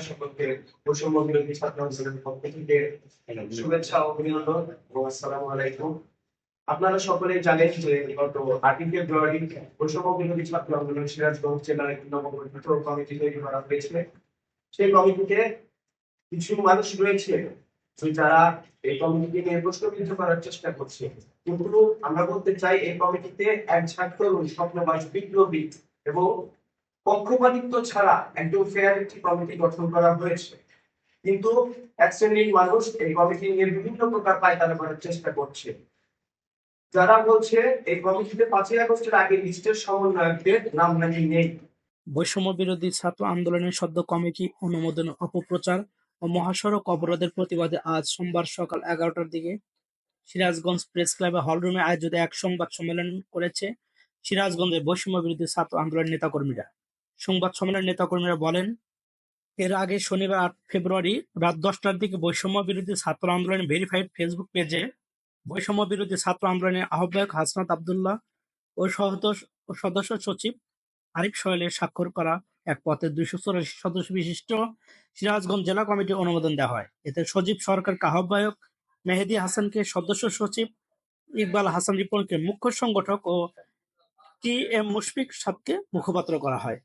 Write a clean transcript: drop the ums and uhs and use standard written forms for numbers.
সকলকে বৈষম্য বিরোধী ছাত্র আন্দোলনের পক্ষ থেকে শুভেচ্ছা ও অভিনন্দন এবং আসসালামু আলাইকুম। আপনারা সকলেই জানেন যে গত 8ই ফেব্রুয়ারি বৈষম্য বিরোধী ছাত্র আন্দোলন সিরাজগঞ্জ জেলার একটি নবগঠিত কমিটি তৈরি করা হয়েছে। সেই কমিটিতে কিছু মানুষ রয়েছে যারা এই কমিটিকে নিয়ে প্রশ্নবিদ্ধ করার চেষ্টা করছে, কিন্তু আমরা বলতে চাই এই কমিটিতে এক ছাত্র স্বপ্নবাস বিপ্লবী এবং পক্ষপাতিত্ব ছাড়া একদম ফেয়ার একটি কমিটি গঠন করা হয়েছে। কিন্তু এক শ্রেণীর মানুষ এই কমিটি নিয়ে বিভিন্ন প্রকার পায়তারা করার চেষ্টা করছে। যারা বলছে এই কমিটিতে 5ই আগস্টের আগে লিস্টের সমন্বয়কদের নাম নাকি নেই। বৈষম্য বিরোধী ছাত্র আন্দোলনের সদ্য কমিটি অনুমোদন অপপ্রচার ও মহাসড়ক অবরোধের প্রতিবাদে আজ সোমবার সকাল 11টার দিকে সিরাজগঞ্জ প্রেস ক্লাবে হলরুমে আয়োজিত এক সংবাদ সম্মেলন করেছে সিরাজগঞ্জের বৈষম্য বিরোধী ছাত্র আন্দোলনের নেতাকর্মীরা। সংবাদ সম্মেলনের নেতাকর্মীরা বলেন, এর আগে শনিবার 8 ফেব্রুয়ারি রাত 10টার দিকে বৈষম্য বিরোধী ছাত্র আন্দোলনের ভেরিফাইড ফেসবুক পেজে বৈষম্য বিরোধী ছাত্র আন্দোলনের আহ্বায়ক হাসনাত আবদুল্লাহ ও সদস্য সচিব আরিফ সোহেলের স্বাক্ষর করা এক পথে 284 সদস্য বিশিষ্ট সিরাজগঞ্জ জেলা কমিটির অনুমোদন দেওয়া হয়। এতে সজীব সরকারকে আহ্বায়ক, মেহেদী হাসানকে সদস্য সচিব, ইকবাল হাসান রিপনকে মুখ্য সংগঠক ও টি এম মুশফিক সাদকে মুখপাত্র করা হয়।